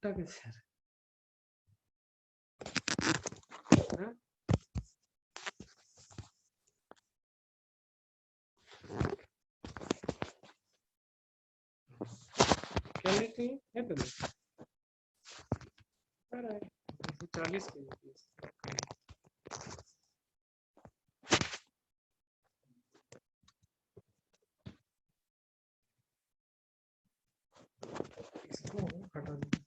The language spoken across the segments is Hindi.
उल्टा कैसे हाँ? क्या लिखी है तुम्हें? 40 इसको हटा दो।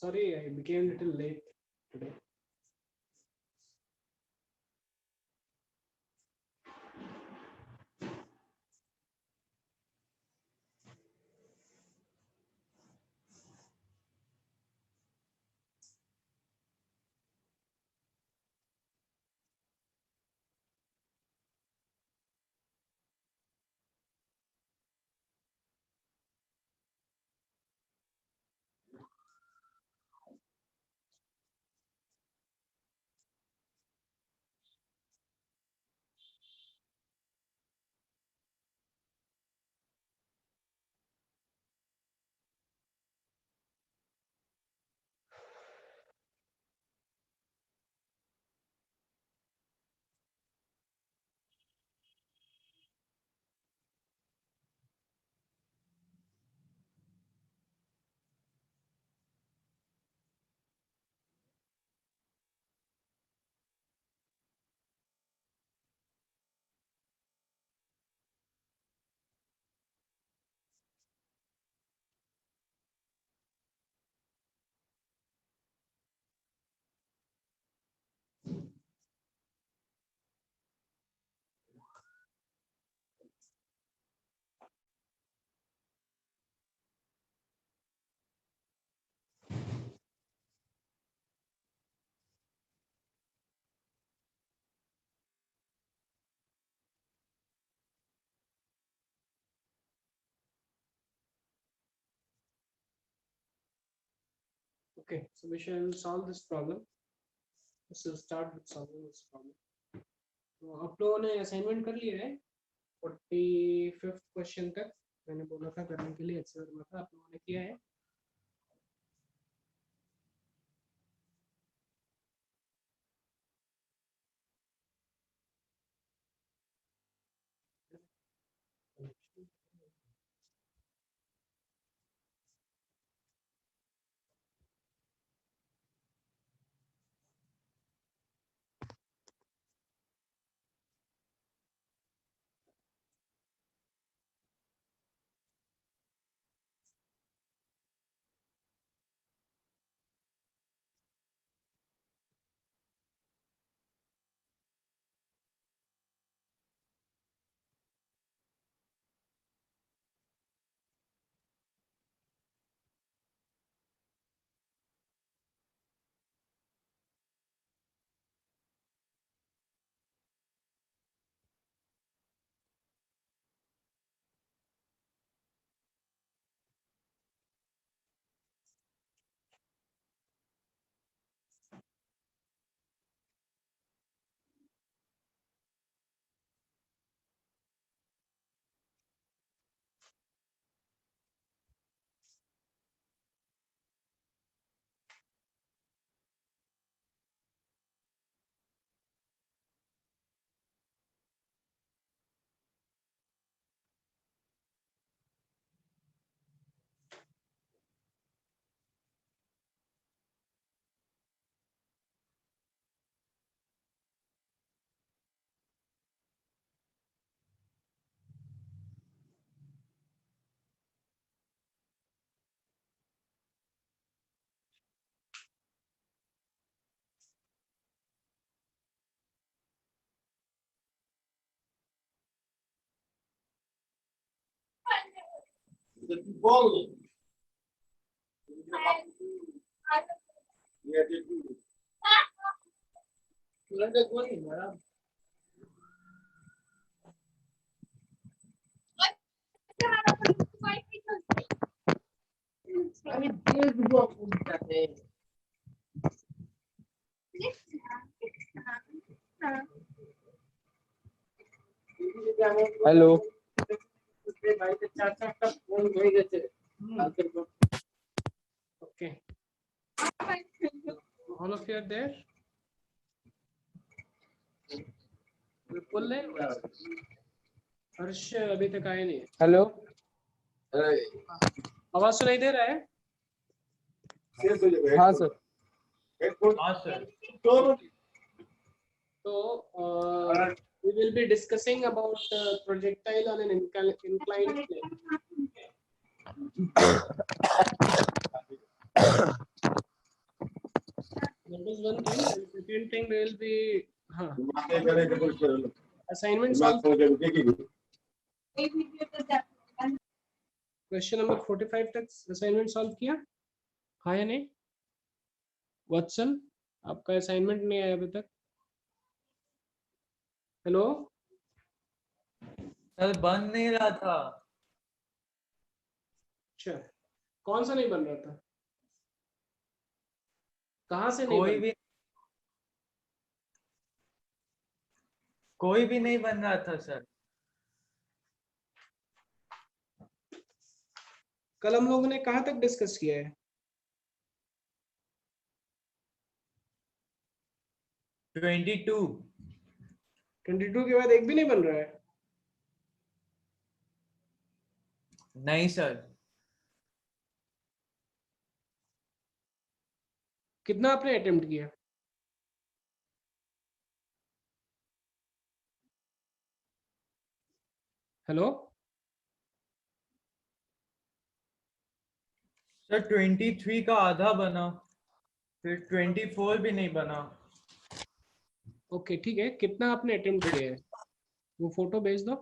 Sorry, I became a little late today. Okay, so we shall solve this problem. Let's start with solving this problem. तो आप लोगों ने असाइनमेंट कर लिया है 45th क्वेश्चन तक मैंने बोला था करने के लिए एक्सरसाइज बोला था, आप लोगों ने किया है? Hello Okay, all of you are there? विपुल है, हर्ष अभी तक आए नहीं। हेलो आवाज सुनाई दे रहा है? हाँ sir So we will be discussing about projectile on an inclined plane. is one thing, and second thing will be assignment solve. Question number 45 तक असाइनमेंट सॉल्व किया? हाँ या नहीं? वत्सल, आपका असाइनमेंट नहीं आया अभी तक? हेलो सर बन नहीं रहा था। अच्छा, कौन सा नहीं बन रहा था? कहाँ से नहीं बन? कोई भी नहीं बन रहा था सर। कल हम लोगों ने कहाँ तक डिस्कस किया है? 22 के बाद एक भी नहीं बन रहा है? नहीं सर। कितना आपने अटेम्प्ट किया? हेलो सर 23 का आधा बना, फिर 24 भी नहीं बना। ओके ठीक है, कितना आपने अटेम्प्ट किया है वो फोटो भेज दो।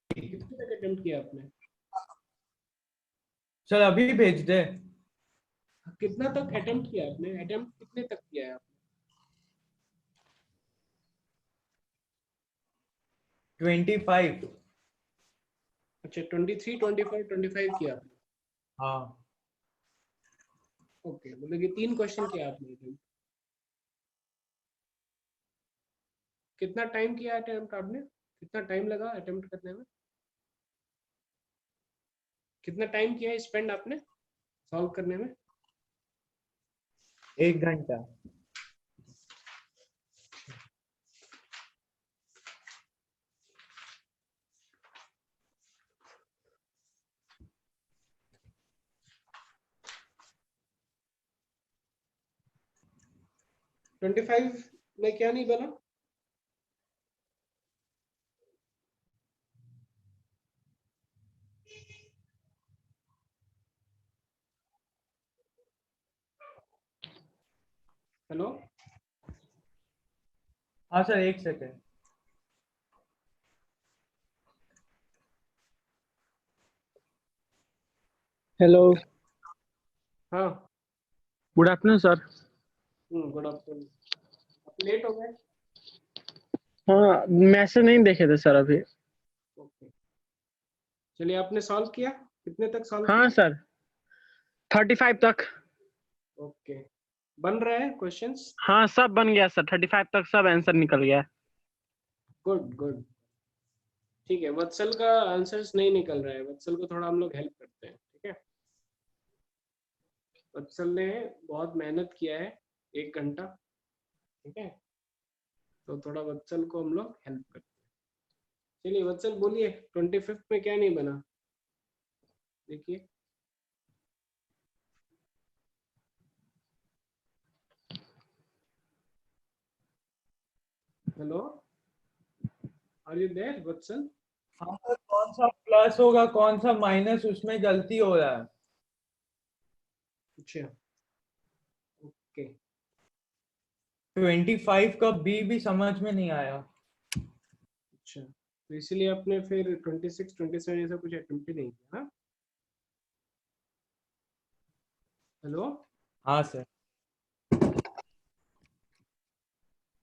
कितने तक अटेम्प्ट किया आपने? सर अभी भेज दे। कितना तक अटेम्प्ट किया आपने? अटेम्प्ट कितने तक किया है आपने? 25। अच्छा 23, 24, 25 किया आपने? हाँ ओके, मतलब ये 3 क्वेश्चन किया आपने attempt। कितना टाइम किया अटेम्प्ट आपने? कितना टाइम लगा अटेम्प्ट करने में? कितना टाइम किया स्पेंड आपने सॉल्व करने में? 1 घंटा। ट्वेंटी फाइव में क्या नहीं बना? हेलो हाँ सर 1 सेकेंड। हेलो, हाँ good afternoon sir. Good afternoon. आप लेट हो गए? हाँ, मैसेज नहीं देखे थे सर अभी। ओके चलिए, आपने सॉल्व किया? कितने तक सॉल्व हाँ किया? सर 35 तक। ओके, बन रहा है क्वेश्चंस? हाँ सब बन गया सर, 35 तक सब आंसर निकल गया। गुड गुड, ठीक है। वत्सल का आंसर्स नहीं निकल रहा है, वत्सल को थोड़ा हम लोग हेल्प करते हैं, ठीक है? वत्सल ने बहुत मेहनत किया है, 1 घंटा, ठीक है? तो थोड़ा वत्सल को हम लोग हेल्प करते हैं। चलिए वत्सल बोलिए, 25 में क्या नहीं बना? देखिए हेलो, आर यू देयर वत्सल? हाँ सर, कौन सा प्लस होगा कौन सा माइनस, उसमें गलती हो रहा है। अच्छा ओके 25 का बी भी समझ में नहीं आया। अच्छा, तो इसीलिए आपने फिर 26, 27 ऐसा कुछ अटेम्प्ट ही नहीं किया? हाँ हेलो, हाँ सर।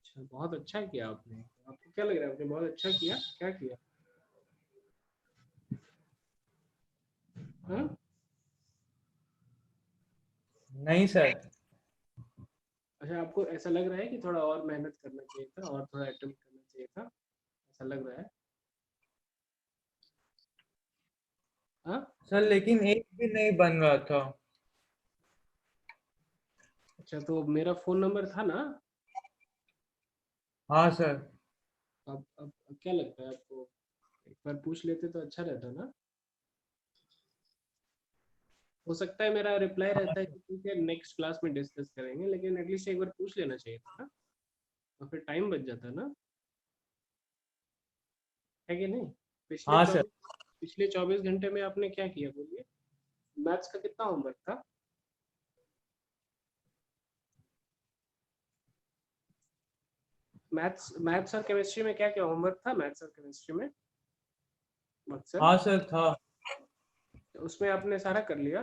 अच्छा बहुत अच्छा किया आपने। आपको क्या लग रहा है आपने बहुत अच्छा किया? क्या किया? हाँ नहीं सर। अच्छा, आपको ऐसा लग रहा है कि थोड़ा और मेहनत करना चाहिए था और थोड़ा अटेम्प्ट करना चाहिए था, ऐसा लग रहा है? हाँ सर लेकिन एक भी नहीं बन रहा था। अच्छा, तो मेरा फोन नंबर था ना? हाँ सर। अब क्या लगता है आपको, एक बार पूछ लेते तो अच्छा रहता ना? हो सकता है मेरा रिप्लाई रहता है कि ठीक है नेक्स्ट क्लास में डिस्कस करेंगे, लेकिन एटलीस्ट एक बार पूछ लेना चाहिए था ना, और फिर टाइम बच जाता ना, है कि नहीं? पिछले हाँ सर। 24 घंटे में आपने क्या किया बोलिए? मैथ्स का कितना होमवर्क था? मैथ्स और केमिस्ट्री में क्या क्या होमवर्क था मैथ्स और केमिस्ट्री में मकसद? हाँ सर था। उसमें आपने सारा कर लिया?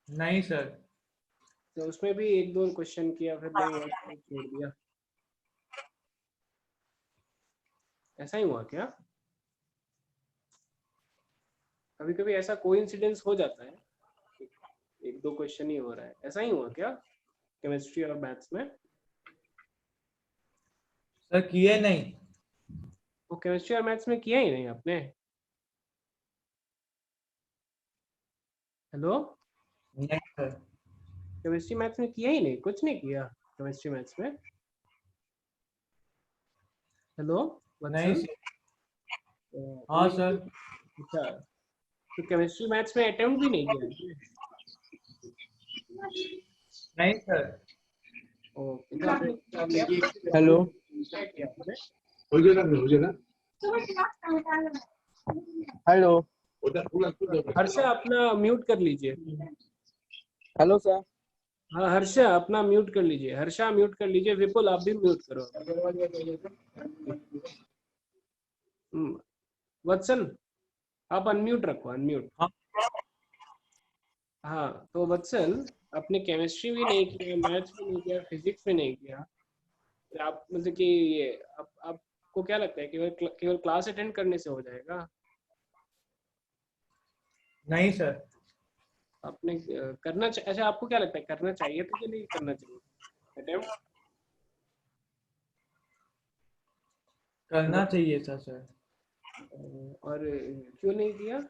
नहीं सर। तो उसमें भी एक दो क्वेश्चन किया फिर नहीं हुआ तो छोड़ दिया, ऐसा ही हुआ क्या? कभी कभी ऐसा कोइंसिडेंस हो जाता है, एक दो क्वेश्चन ही हो रहा है, ऐसा ही हुआ क्या केमिस्ट्री और मैथ्स में? सर किए नहीं। वो केमिस्ट्री और मैथ्स में किया ही नहीं आपने? हेलो, नहीं सर। केमिस्ट्री मैथ्स में किया ही नहीं, कुछ नहीं किया केमिस्ट्री मैथ्स में? हेलो नहीं वत्सल? सर। तो हाँ ये सर। अच्छा, तो केमिस्ट्री मैथ्स में अटेम्प्ट भी नहीं किया आपने? नहीं सर। ओके, तो आपने क्या किया हेलो। क्या किया आपने? हेलो। हर्षा अपना म्यूट कर लीजिए। Hello sir. हाँ हर्षा अपना म्यूट कर लीजिए, हर्षा म्यूट कर लीजिए, विपुल आप भी म्यूट करो। वत्सल आप अनम्यूट रखो, अनम्यूट। हाँ। हाँ तो वत्सल, आपने केमिस्ट्री भी नहीं किया, मैथ्स भी नहीं किया, फिजिक्स भी नहीं किया, फिर आप मतलब कि ये आपको क्या लगता है केवल केवल क्लास अटेंड करने से हो जाएगा? नहीं सर। आपने करना अच्छा आपको क्या लगता है करना चाहिए था कि नहीं करना चाहिए अटेम्प्ट? करना चाहिए था सर। और क्यों नहीं किया?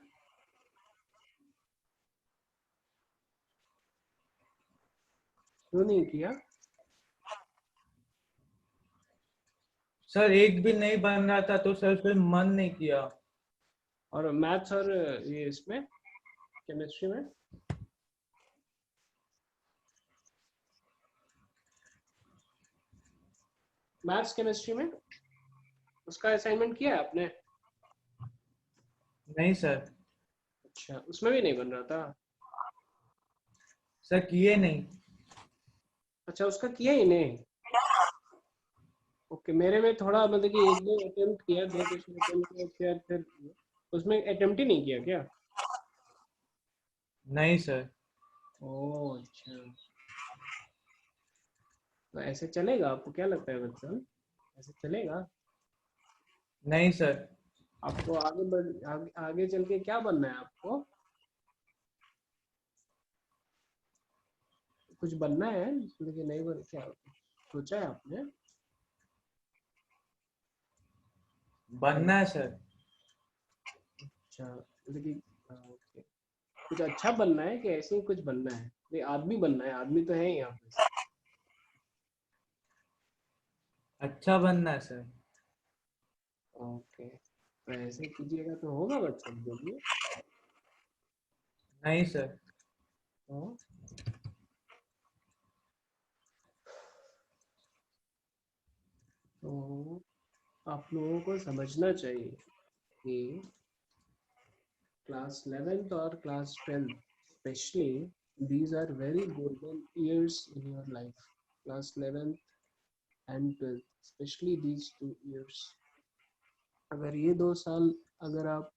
क्यों नहीं किया? सर एक भी नहीं बन रहा था तो सर फिर मन नहीं किया। और मैथ्स और ये इसमें केमिस्ट्री में? मैथ्स केमिस्ट्री में उसका असाइनमेंट किया है आपने? नहीं सर। अच्छा, उसमें भी नहीं बन रहा था? सर किए नहीं। अच्छा, उसका किया ही नहीं? ओके, मेरे में थोड़ा मतलब कि एक दो अटेम्प्ट किया, दो क्वेश्चन अटेम्प्ट किया, फिर उसमें अटेम्प्ट ही नहीं किया क्या? नहीं सर। ओह अच्छा, तो ऐसे चलेगा? आपको क्या लगता है वत्सल, ऐसे चलेगा? नहीं सर। आपको आगे चल के क्या बनना है आपको? कुछ बनना है लेकिन नहीं बन, क्या सोचा है आपने? बनना है सर। अच्छा, मतलब कि ओके, कुछ अच्छा बनना है कि ऐसे ही कुछ बनना है? नहीं, आदमी बनना है, आदमी तो है ही यहाँ पे। अच्छा बनना है सर। ओके, तो ऐसे कीजिएगा तो होगा बच्चा, बोलिए। नहीं सर। हाँ, तो आप लोगों को समझना चाहिए कि क्लास 11th और class 10th specially, these are very golden years in your life. Class 11th and 12th, especially these 2 years. अगर ये 2 साल अगर आप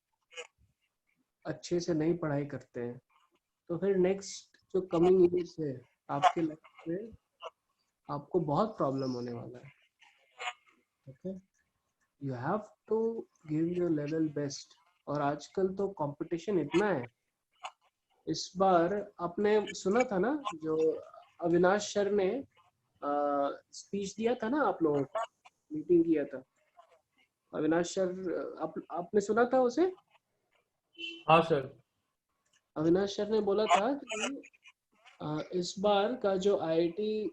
अच्छे से नहीं पढ़ाई करते हैं तो फिर नेक्स्ट जो कमिंग ईयर्स है आपके लाइफ में आपको बहुत प्रॉब्लम होने वाला है। Okay, you have to give your level best. और आजकल तो कंपटीशन इतना है। इस बार आपने सुना था ना जो अविनाश सर ने स्पीच दिया था ना, आप लोगों को मीटिंग किया था अविनाश सर, आपने सुना था उसे? हाँ सर। अविनाश सर ने बोला था कि इस बार का जो आईआईटी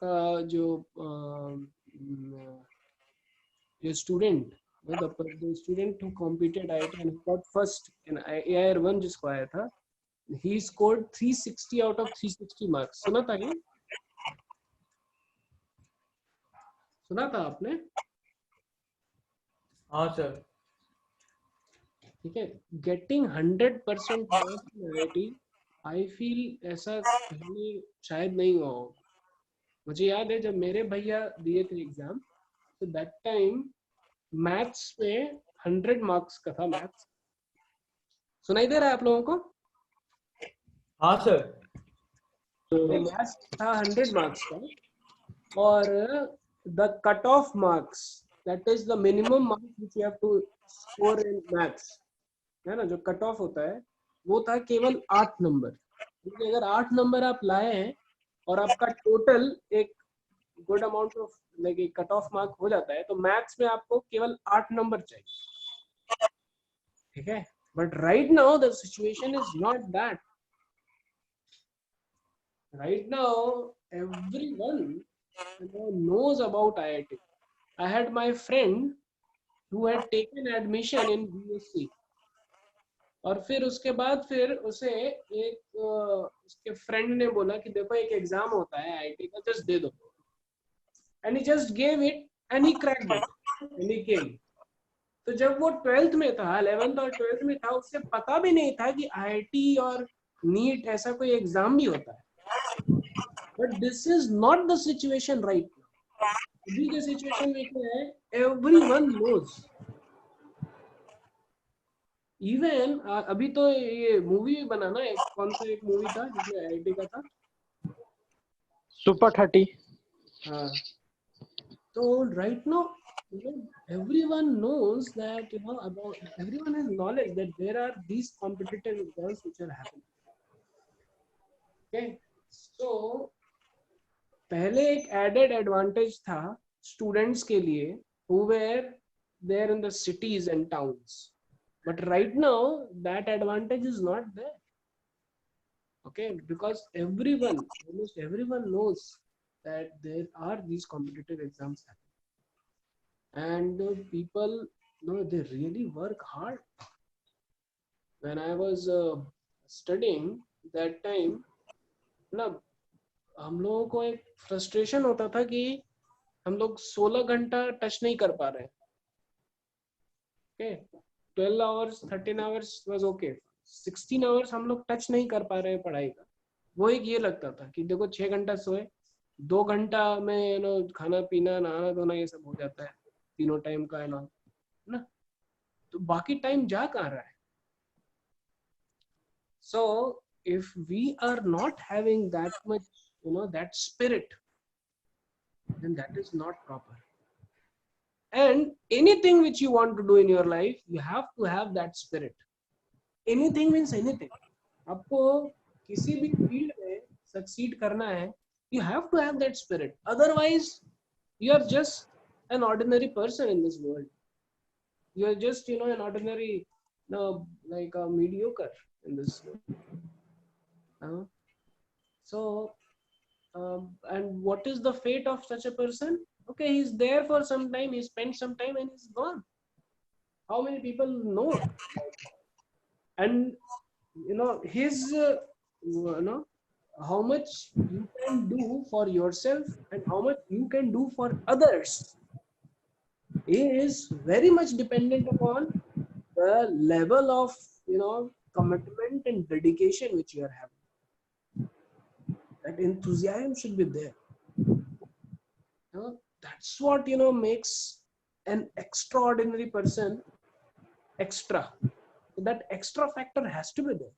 का जो student, the student who competed IIT and got first in AIR1 जिसको आया था, he scored 360 out of 360 marks। सुना था ये? सुना था आपने? हाँ सर। ठीक है, getting 100% marks in IIT, I feel ऐसा पहले शायद नहीं हुआ हो। मुझे याद है जब मेरे भैया दिए थे एग्जाम, तो दैट टाइम मैथ्स में 100 मार्क्स का था मैथ्स। सुनाई दे रहा है आप लोगों को? हाँ सर। तो मैथ्स था 100 मार्क्स का, और the cut off marks, that is the minimum marks which you have to score in maths, है ना, जो कट ऑफ होता है वो था केवल 8 नंबर। क्योंकि अगर 8 नंबर आप लाए हैं और आपका टोटल एक good amount of like cut off mark हो जाता है, तो मैथ्स में आपको केवल 8 नंबर चाहिए, ठीक है। But right now the situation is not that. Right now everyone knows about IIT. I had my friend who had taken admission in BSc, और फिर उसके बाद फिर उसे एक उसके फ्रेंड ने बोला कि देखो एक एग्जाम होता है आईआईटी का, जस्ट दे दो, and he just gave it and he cracked it and he came. तो जब वो 12th में था, 11th और 12th में था, उससे पता भी नहीं था कि आईआईटी और नीट ऐसा कोई एग्जाम भी होता है। But this is not the situation right now. अभी के सिचुएशन में क्या है, एवरीवन नोज। इवन अभी तो ये मूवी भी बना ना, कौन सा एक मूवी था जिसमें आईआईटी का था, सुपर 30। हाँ। तो right now, everyone knows that, about, everyone has knowledge that there are these competitive exams which are happening. Okay, so पहले एक added advantage था students के लिए who were there in the cities and towns, but right now that advantage is not there. Okay, because everyone, almost everyone knows that there are these competitive exams happening, and people, they really work hard. When I was studying that time, ना, हम लोगों को एक फ्रस्ट्रेशन होता था कि हम लोग 16 घंटा टच नहीं कर पा रहे हैं। Okay, 12 hours 13 hours was okay, 16 hours हम लोग टच नहीं कर पा रहे हैं पढ़ाई का। वो एक ये लगता था कि देखो 6 घंटा सोए, 2 घंटा में खाना पीना नहाना धोना ये सब हो जाता है, तीनों टाइम का है ना, तो बाकी टाइम जा कहाँ रहा है। So if we are not having that much, that spirit, then that is not proper. And anything which you want to do in your life, you have to have that spirit. Anything means anything. आपको किसी भी फील्ड में succeed करना है, you have to have that spirit. Otherwise, you are just an ordinary person in this world. You are just, an ordinary, like a mediocre in this world. So, and what is the fate of such a person? Okay, he's there for some time, he spent some time and he's gone. How many people know? And his how much you can do for yourself and how much you can do for others is very much dependent upon the level of commitment and dedication which you are having. That enthusiasm should be there. That's what makes an extraordinary person extra. So that extra factor has to be there.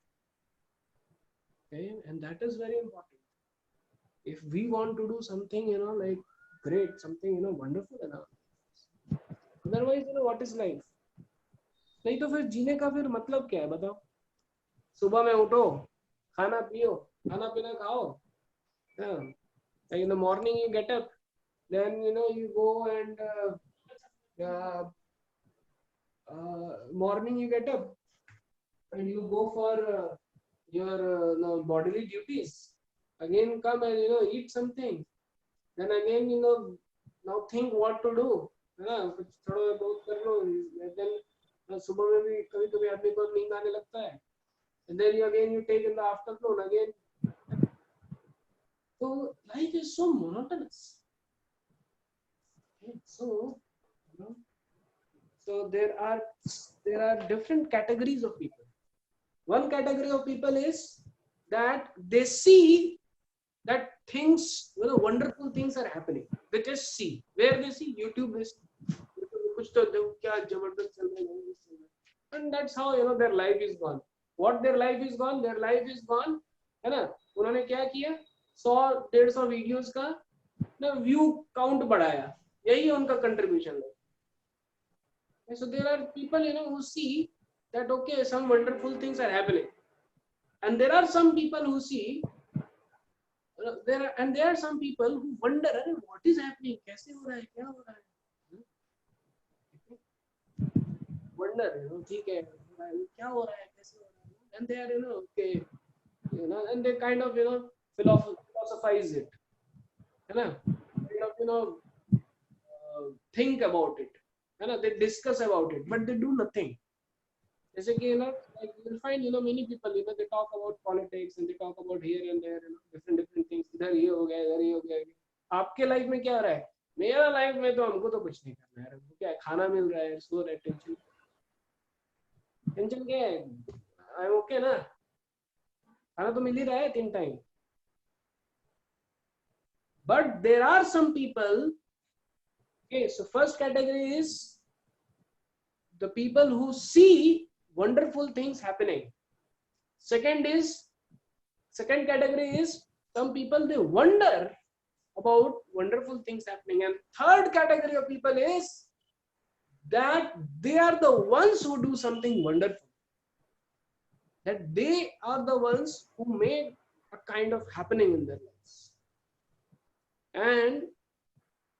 Okay, and that is very important. If we want to do something like great, something wonderful enough, otherwise what is life? नहीं तो फिर जीने का फिर मतलब क्या है बताओ? सुबह में उठो, खाना पियो, खाना पीना खाओ, in the morning you get up, then you go and morning you get up and you go for your bodily duties, again come and eat something, then again now think what to do, है ना, कुछ थोड़ा बहुत कर लो, then सुबह में भी कभी कभी आदमी को नींद आने लगता है, and then you take in the afternoon again. So life is so monotonous. Okay, so so there are different categories of people. One category of people is that they see that things, wonderful things are happening. They just see, where they see YouTube is कुछ तो देखो क्या जबरदस्त चल रहा है, and that's how their life is gone. What their life is gone? Their life is gone, है ना? उन्होंने क्या किया? 100-150 वीडियोस का ना व्यू काउंट बढ़ाया, यही उनका कंट्रीब्यूशन है. So there are people who see that okay, some wonderful things are happening, and there are some people who see there are some people who wonder, अरे what is happening, कैसे हो रहा है, क्या हो रहा है, wonder, ठीक है, क्या हो रहा है, कैसे हो रहा है, and they are okay, and they kind of philosophize it, है ना, kind of think about it, है ना, they discuss about it, but they do nothing. जैसे कि like you will find many people they talk about politics and they talk about here and there, different things, इधर ये हो गया, इधर ये हो गया. आपके लाइफ में क्या हो रहा है? मेरा लाइफ में तो हमको तो कुछ नहीं करना है, हमको क्या है, खाना मिल रहा है, सो रहा है, टेंशन क्या है, आई एम ओके ना, खाना तो मिल ही रहा है 3 time. But there are some people, okay, so first category is the people who see wonderful things happening. Second category is some people, they wonder about wonderful things happening. And third category of people is that they are the ones who do something wonderful, that they are the ones who make a kind of happening in their lives. And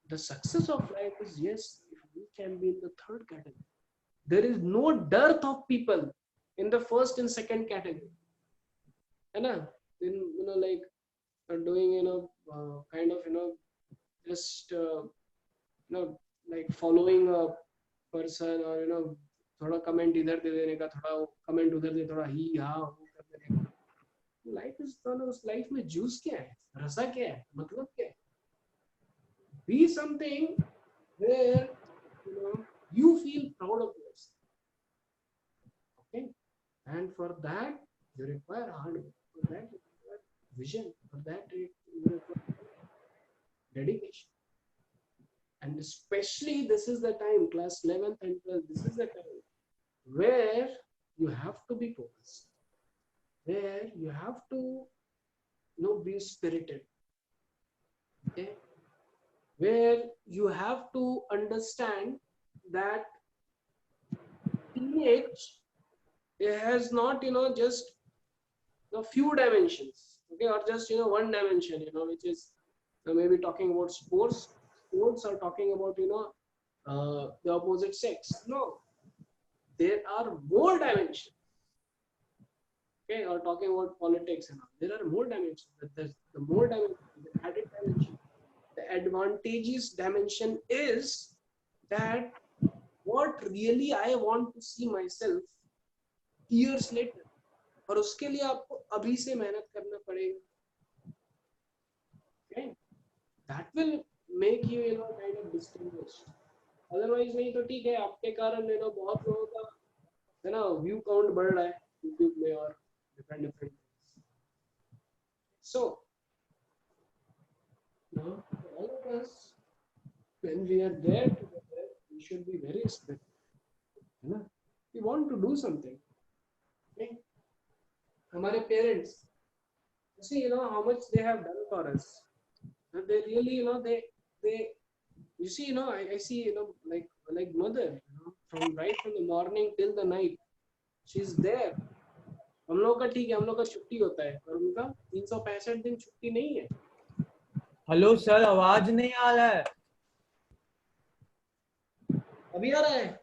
the success of life is, yes, if we can be in the third category. There is no dearth of people in the first and second category, and in like doing kind of just like following a person, or थोड़ा कमेंट इधर दे देने का, थोड़ा कमेंट उधर दे, थोड़ा ही हाँ वो कर देने का. लाइफ इज उस लाइफ में जूस क्या है, रसा क्या है, मतलब क्या है? Be something where you feel proud of yourself. Okay, and for that you require hard work. For that you require vision. For that you require dedication. And especially this is the time, class 11th and 12th. This is the time where you have to be focused, where you have to be spirited. Okay. Where you have to understand that teenage has not just a few dimensions, okay, or just one dimension, which is maybe talking about sports are talking about the opposite sex. No, there are more dimensions, okay, or talking about politics and all. There are more dimensions, but the more dimensions, the added dimension, the advantageous dimension is that what really I want to see myself years later, और उसके लिए आपको अभी से मेहनत करना पड़ेगा. Okay, that will make you kind of distinguished. Otherwise नहीं तो ठीक है, आपके कारण बहुत लोगों का व्यू काउंट बढ़ रहा है YouTube में और different things. So now all of us, when we are there together, we should be very spiritual. We want to do something. Okay? हमारे parents, you see, how much they have done for us. They really, they you see, I see, like mother, from right from the morning till the night, she's there. हम लोग का ठीक है, हम लोग का छुट्टी होता है, पर उनका 365 दिन छुट्टी नहीं है. हेलो सर, आवाज नहीं आ रहा है. अभी आ रहा है,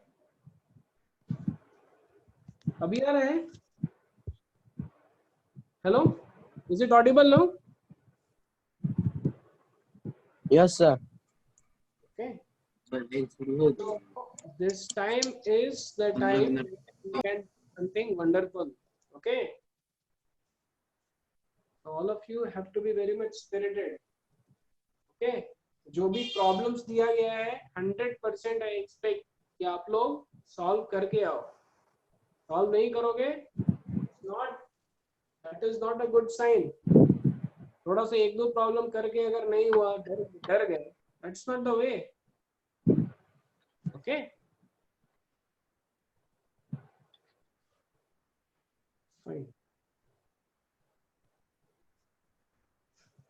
अभी आ रहा है. Hello, is it audible now? Yes, sir. Okay. So this time is the time we can do something wonderful. Okay. So all of you have to be very much spirited. Okay. जो भी प्रॉब्लम्स दिया गया है 100% आई एक्सपेक्ट कि आप लोग सॉल्व करके आओ. सॉल्व नहीं करोगे, that is not a good sign. थोड़ा सा एक दो प्रॉब्लम करके अगर नहीं हुआ, डर गए, that's not the way. Okay, fine,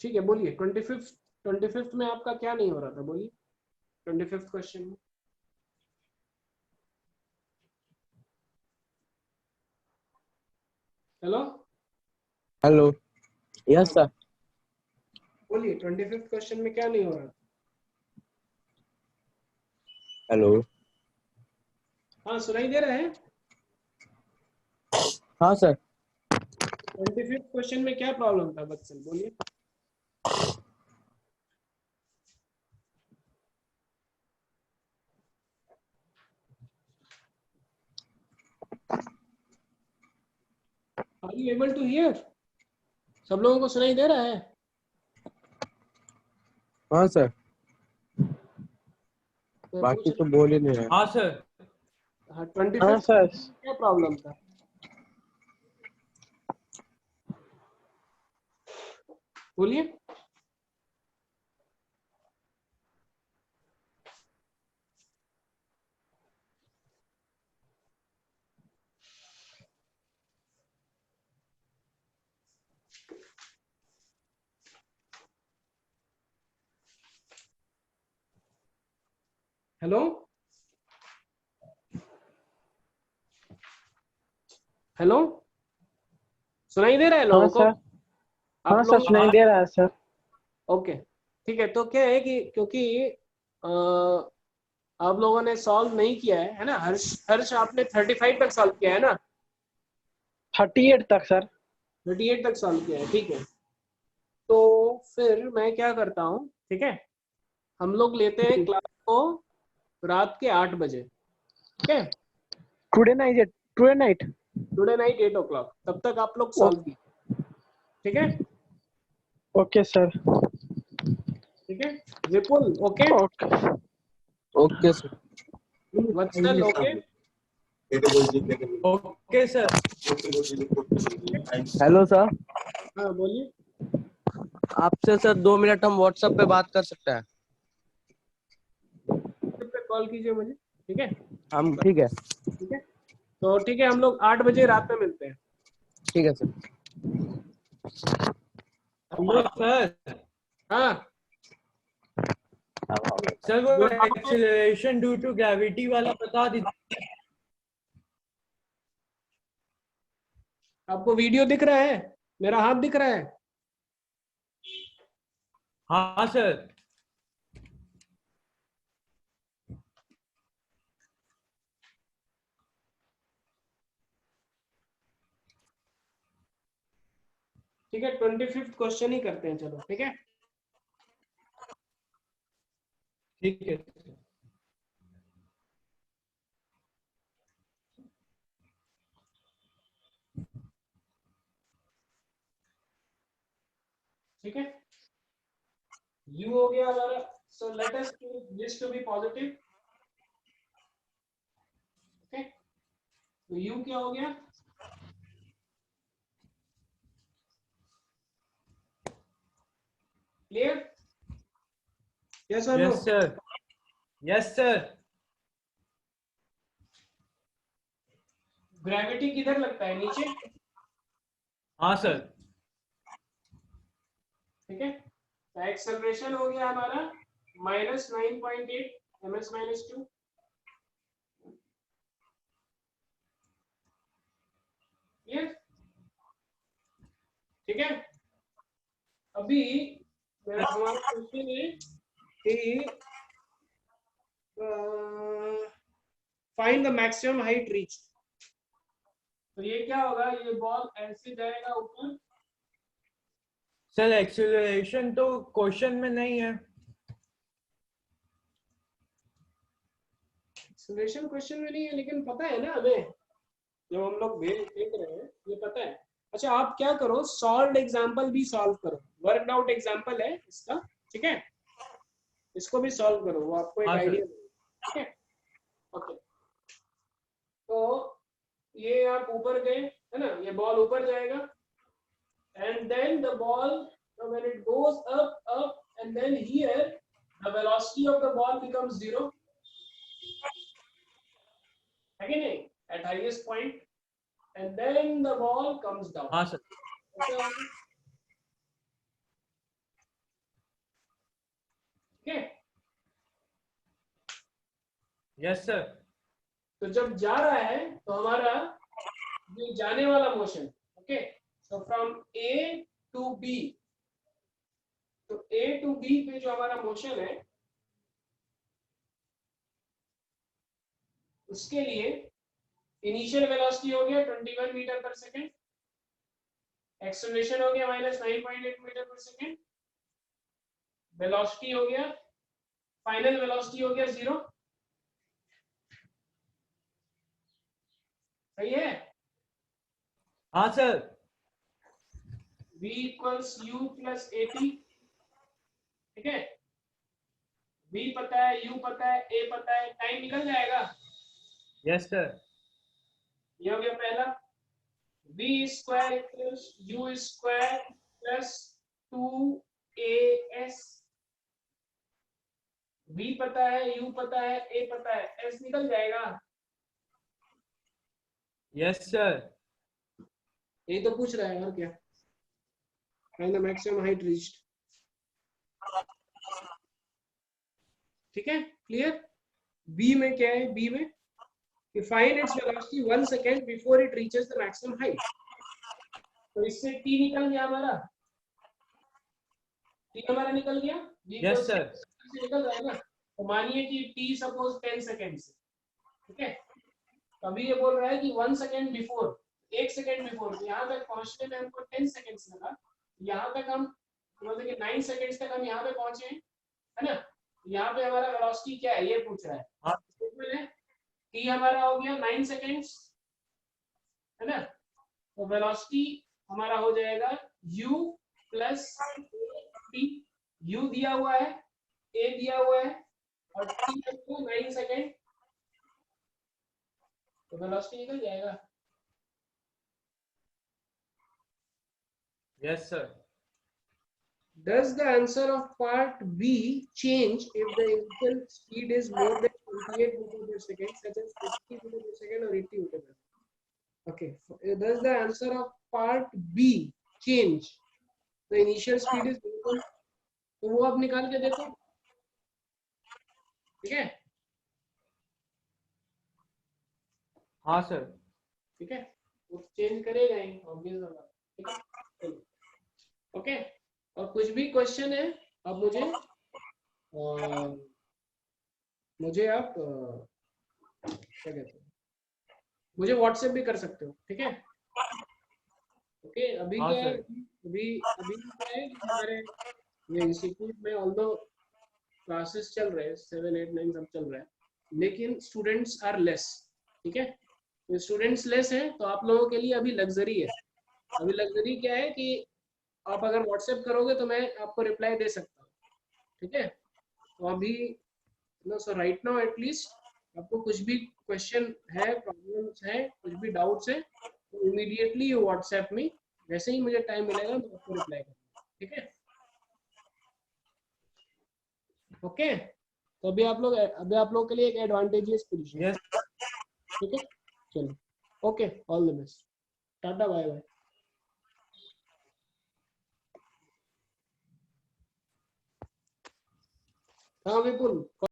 ठीक है। बोलिए 25th में आपका क्या नहीं हो रहा था, बोलिए 25th क्वेश्चन में। Hello hello, yes sir. बोलिए 25th क्वेश्चन में क्या नहीं हो रहा था। हेलो, हाँ सुनाई दे रहा है। हाँ सर। 25th क्वेश्चन में क्या प्रॉब्लम था बच्चन, बोलिए। Are you able to hear? सब लोगों को सुनाई दे रहा है? हाँ सर, मैं बाकी पूछ तो बोल ही नहीं रहे। हाँ सर। रहा। हाँ हाँ 25th सर। क्या प्रॉब्लम था, बोलिए। हेलो हेलो, सुनाई दे रहा है हाँ लोगों को? सर। हाँ आप सर, लोग, सुनाई दे रहा है सर। ओके ठीक है। तो क्या है कि क्योंकि आप लोगों ने सॉल्व नहीं किया है ना, हर्ष हर्ष आपने 35 तक सॉल्व किया है ना? 38 तक सर। 38 तक सॉल्व किया है, ठीक है। तो फिर मैं क्या करता हूँ, ठीक है, हम लोग लेते हैं क्लास को रात के 8 बजे, ठीक है। Today night. Today night 8 o'clock, तब तक आप लोग सॉल्व कीजिए, ठीक है। Okay sir. ठीक है Vipul, okay, okay. Okay sir. Vatsal, okay. Okay sir. Hello sir, हाँ बोलिए। आपसे सर 2 मिनट हम व्हाट्सएप पे बात कर सकते हैं? पे कॉल कीजिए मुझे, ठीक है। हम ठीक है। ठीक है, तो ठीक है, हम लोग 8 बजे रात में मिलते हैं। ठीक है सर। हम लोग, सर हाँ सर वो जो आपको एक्सीलरेशन ड्यू टू ग्रेविटी वाला बता दीजिए। आपको वीडियो दिख रहा है, मेरा हाथ दिख रहा है? हाँ सर। ठीक है 25th क्वेश्चन ही करते हैं, चलो ठीक है। ठीक है सर। ठीक है, यू हो गया हमारा। So let us this to be positive, okay. तो यू क्या हो गया, clear? Yes or no? Yes sir. Yes sir. Gravity किधर लगता है, नीचे? हाँ सर। ठीक है, तो एक्सेलरेशन हो गया हमारा -9.8 ms-2, क्लियर? ठीक है, अभी मेरा हमारा क्वेश्चन है कि find the maximum height reach. तो ये क्या होगा, ये बॉल ऐसे जाएगा ऊपर, सर एक्सीलरेशन तो क्वेश्चन में नहीं है। एक्सेलरेशन क्वेश्चन में नहीं है, लेकिन पता है ना हमें, जब हम लोग देख रहे हैं ये पता है। अच्छा आप क्या करो, सॉल्व्ड एग्जांपल भी सॉल्व करो, वर्कड आउट एग्जांपल है इसका, ठीक है, इसको भी सॉल्व करो, वो आपको एक हाँ सर। आइडिया देगा, ठीक है। ओके, तो ये आप ऊपर गए है ना, ये बॉल ऊपर जाएगा, and then the ball Now when it goes up, and then here the velocity of the ball becomes 0. Again, at highest point, and then the ball comes down. हाँ सर. Okay. Yes sir. तो जब जा रहा है तो हमारा ये जाने वाला motion, okay, so from A to B, तो ए टू बी पे जो हमारा मोशन है उसके लिए इनिशियल वेलोसिटी हो गया 21 मीटर पर सेकेंड, एक्सेलरेशन हो गया -9.8 मीटर पर सेकेंड, वेलोसिटी हो गया, फाइनल वेलोसिटी हो गया 0. सही है? हाँ sir. v equals u plus at, ठीक है, v पता है, u पता है, a पता है, टाइम निकल जाएगा. Yes sir. ये हो गया पहला. v square equals u square plus 2as, v पता है, u पता है, a पता है, s निकल जाएगा. Yes sir. ये तो पूछ रहा है और क्या. Find the maximum height reached. ठीक है, क्लियर. b में क्या है, b में कि find its velocity 1 second before it reaches the maximum height. तो इससे t निकल गया हमारा, t हमारा निकल गया. v Yes को sir. से निकल रहा है ना. तो मानिए कि t सपोज 10 सेकंड से, ठीक है. अभी ये बोल रहा है कि 1 सेकंड बिफोर, 1 सेकंड बिफोर, यहाँ तक पहुंचने में हमको 10 सेकंड्स लगा. यहाँ तक हम मतलब कि 9 सेकंड्स तक हम यहाँ पे पहुंचे हैं, है ना. यहाँ पे हमारा वेलोसिटी क्या है ये पूछ रहा है. हाँ. स्टेटमेंट है t हमारा हो गया 9 सेकंड्स, है ना. तो वेलोसिटी हमारा हो जाएगा u प्लस t. u दिया हुआ है, a दिया हुआ है और t 9 सेकंड, तो वेलोसिटी निकल जाएगा. Yes sir. Does the answer of part B change if the initial speed is more than 28 meter per second, such as 50 meter per second or 80 meter per second? Okay. Does the answer of part B change? The initial speed is more than, तो वो आप निकाल के देखो. ठीक है, हाँ सर. ठीक है, वो चेंज करेगा ही, ऑब्वियस वाला. ठीक है, चलो. ओके. और कुछ भी क्वेश्चन है अब मुझे आप क्या कहते हैं, मुझे व्हाट्सएप भी कर सकते हो. ठीक है. ओके. अभी हाँ क्या है, सर. अभी क्या है कि हमारे ये इंस्टीट्यूट में ऑल्दो क्लासेस चल रहे हैं, 7, 8, 9 सब चल रहा है, लेकिन स्टूडेंट्स आर लेस. ठीक है. तो स्टूडेंट्स लेस हैं तो आप लोगों के लिए अभी लग्जरी है. अभी लग्जरी क्या है कि आप अगर व्हाट्सएप करोगे तो मैं आपको रिप्लाई दे सकता हूँ. ठीक है. तो अभी नो, सो राइट नाउ एटलीस्ट आपको कुछ भी क्वेश्चन है, प्रॉब्लम्स है, कुछ भी डाउट्स है, तो इमीडिएटली व्हाट्सएप में जैसे ही मुझे टाइम मिलेगा मैं आपको रिप्लाई करूँगा. ठीक है. ओके. तो अभी आप लोग के लिए एक एडवांटेजियस पोजीशन. Yes. ठीक है. चलो. Okay. All the best. Tata, bye bye. हाँ विपुल.